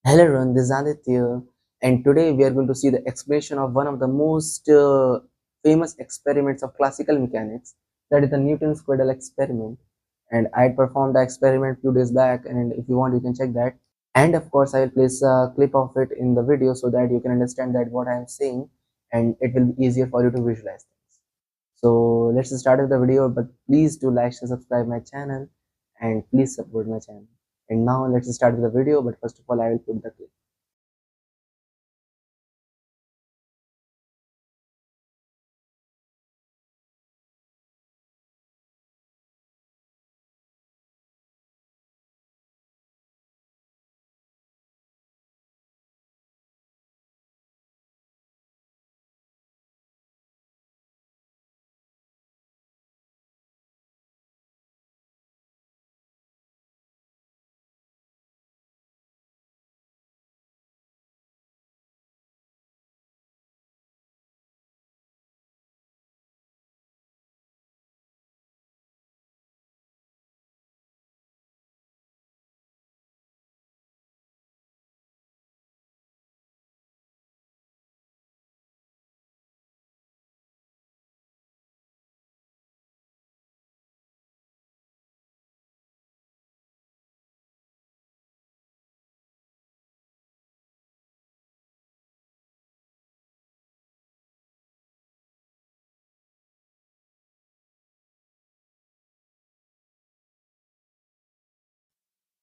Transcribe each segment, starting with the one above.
Hello everyone, this is Aditya, and today we are going to see the explanation of one of the most famous experiments of classical mechanics, that is the Newton's Cradle experiment. And I performed the experiment few days back, and if you want, you can check that. And of course, I will place a clip of it in the video so that you can understand that what I am saying, and it will be easier for you to visualize things. So let's start with the video, but please do like and subscribe my channel, and please support my channel. And now let's start with the video, but first of all, I will put the clip.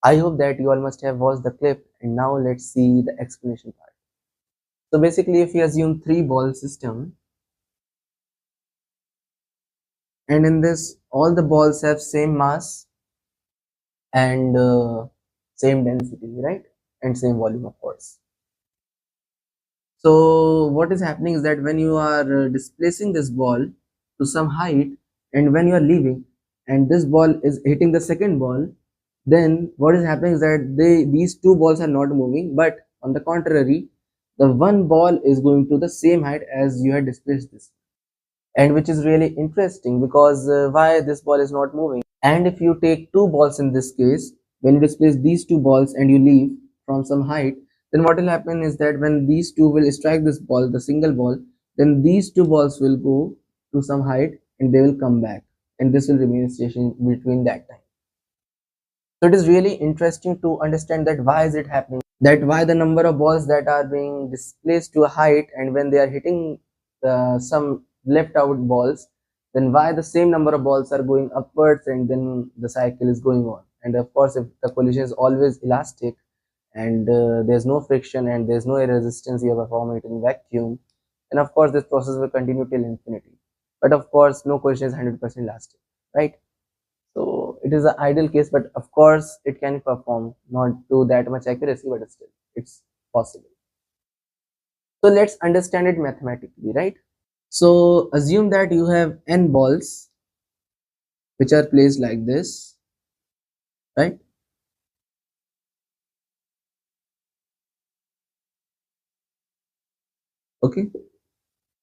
I hope that you all must have watched the clip, and now let's see the explanation part. So basically, if we assume three ball system, and in this all the balls have same mass and same density, right? And same volume, of course. So what is happening is that when you are displacing this ball to some height, and when you are leaving, and this ball is hitting the second ball, then what is happening is that these two balls are not moving, but on the contrary, the one ball is going to the same height as you had displaced this, and which is really interesting because why this ball is not moving. And if you take two balls in this case, when you displace these two balls and you leave from some height, then what will happen is that when these two will strike this ball, the single ball, then these two balls will go to some height and they will come back, and this will remain station between that time. So it is really interesting to understand that why is it happening, that why the number of balls that are being displaced to a height, and when they are hitting some left out balls, then why the same number of balls are going upwards, and then the cycle is going on. And of course, if the collision is always elastic, and there's no friction and there's no resistance, you perform it in vacuum, and of course this process will continue till infinity. But of course no collision is 100% elastic, right? So it is an ideal case, but of course it can perform not to that much accuracy, but still it's possible. So let's understand it mathematically, right? So assume that you have n balls which are placed like this, right? Okay,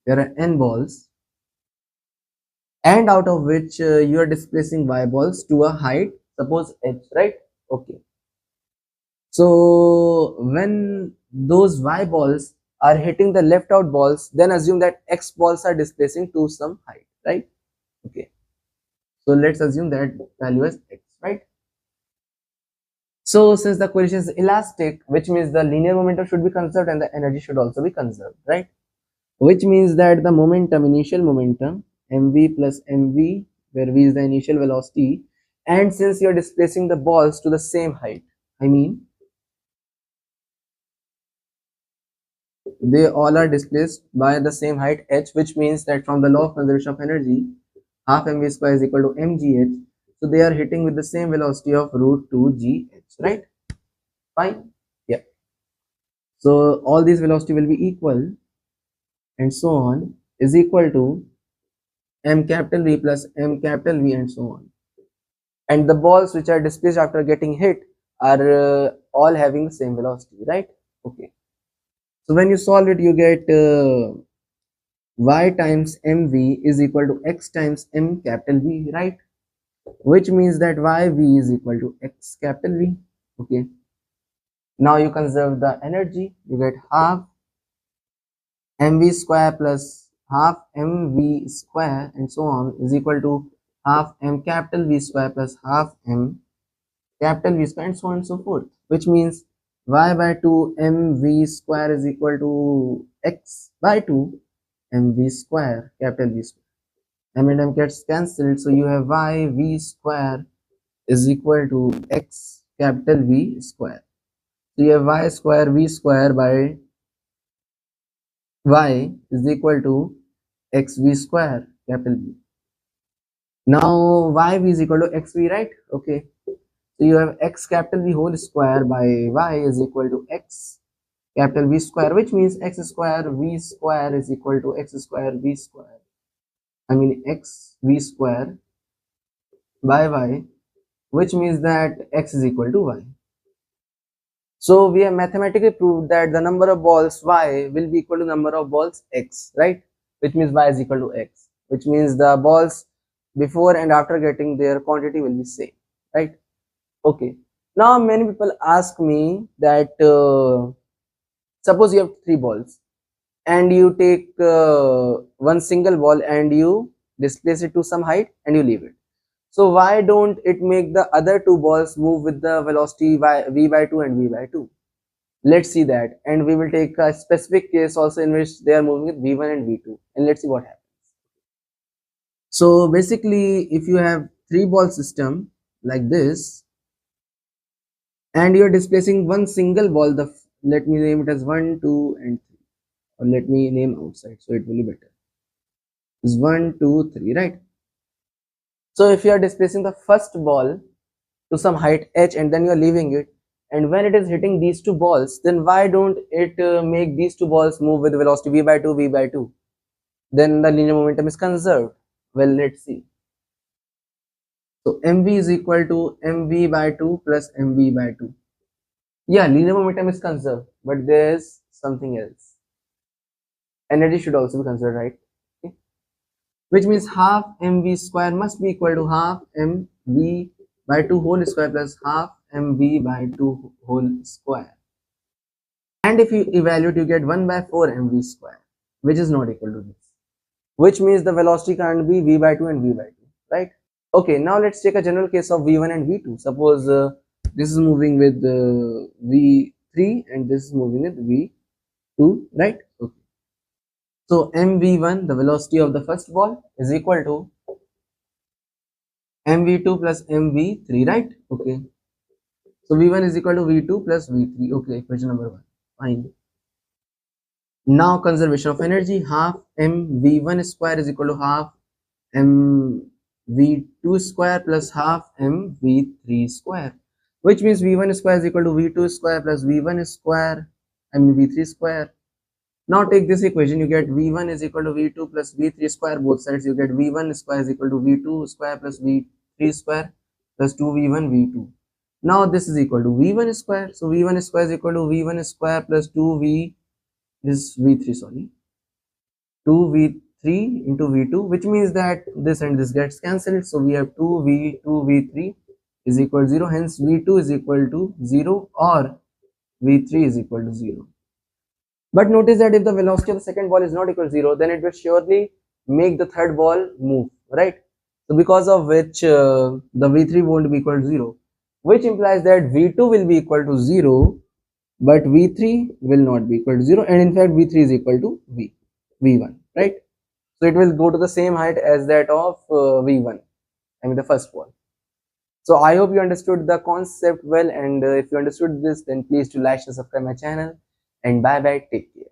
there are n balls, and out of which you are displacing y balls to a height, suppose h, right? Okay, so when those y balls are hitting the left out balls, then assume that x balls are displacing to some height, right? Okay, so let's assume that value is x, right? So since the collision is elastic, which means the linear momentum should be conserved and the energy should also be conserved, right? Which means that the momentum, initial momentum, mv plus mv, where v is the initial velocity, and since you're displacing the balls to the same height, I mean they all are displaced by the same height h, which means that from the law of conservation of energy, half mv square is equal to mgh. So they are hitting with the same velocity of root 2 gh, right? Fine. Yeah. So all these velocity will be equal, and so on, is equal to m capital V plus m capital V, and so on. And the balls which are displaced after getting hit are all having the same velocity, right? Okay. So when you solve it, you get y times mv is equal to x times m capital V, right? Which means that yv is equal to x capital V. Okay. Now you conserve the energy, you get half mv square plus half mv square and so on is equal to half m capital V square plus half m capital V square and so on and so forth, which means y by 2 mv square is equal to x by 2 mv square capital V square. M and m gets cancelled, so you have y v square is equal to x capital V square. So you have y square v square by y is equal to xv square capital V. Now yv is equal to xv, right? Okay. So you have x capital V whole square by y is equal to x capital V square, which means x square V square is equal to x square V square. I mean x V square by y, which means that x is equal to y. So we have mathematically proved that the number of balls y will be equal to number of balls x, right? Which means y is equal to x, which means the balls before and after getting their quantity will be same, right? Okay. Now many people ask me that suppose you have 3 balls and you take one single ball and you displace it to some height and you leave it. So why don't it make the other 2 balls move with the velocity v by 2 and v by 2? Let's see that, and we will take a specific case also in which they are moving with v1 and v2, and let's see what happens. So basically, if you have 3-ball system like this and you're displacing one single ball, let me name it as 1, 2 and 3, or let me name outside so it will be better. It's 1, 2, 3, right? So if you are displacing the first ball to some height h and then you are leaving it, and when it is hitting these 2 balls, then why don't it make these 2 balls move with velocity v by 2, v by 2? Then the linear momentum is conserved. Well, let's see. So mv is equal to mv by 2 plus mv by 2. Yeah, linear momentum is conserved, but there's something else. Energy should also be considered, right? Okay. Which means half mv square must be equal to half mv by 2 whole square plus half mv by 2 whole square. And if you evaluate, you get 1 by 4 mv square, which is not equal to this. Which means the velocity can't be v by 2 and v by 2, right? Okay, now let's take a general case of v1 and v2. Suppose this is moving with v3 and this is moving with v2, right? Okay. So mv1, the velocity of the first ball, is equal to mv2 plus mv3, right? Okay. So v1 is equal to v2 plus v3. Okay, equation number 1. Fine. Now conservation of energy, half mv1 square is equal to half mv2 square plus half mv3 square, which means v1 square is equal to v2 square plus v1 square, I mean v3 square. Now take this equation, you get v1 is equal to v2 plus v3 square, both sides you get v1 square is equal to v2 square plus v3 square plus 2v1 v2. Now this is equal to v1 square, so v1 square is equal to v1 square plus 2v, this v3, sorry, 2v3 into v2, which means that this and this gets cancelled, so we have 2v3 is equal to 0, hence v2 is equal to 0 or v3 is equal to 0. But notice that if the velocity of the second ball is not equal to 0, then it will surely make the third ball move, right? So because of which the v3 won't be equal to 0, which implies that v2 will be equal to 0, but v3 will not be equal to 0, and in fact v3 is equal to v1, right? So it will go to the same height as that of v1, I mean the first ball. So I hope you understood the concept well, and if you understood this, then please do like and subscribe my channel, and bye bye, take care.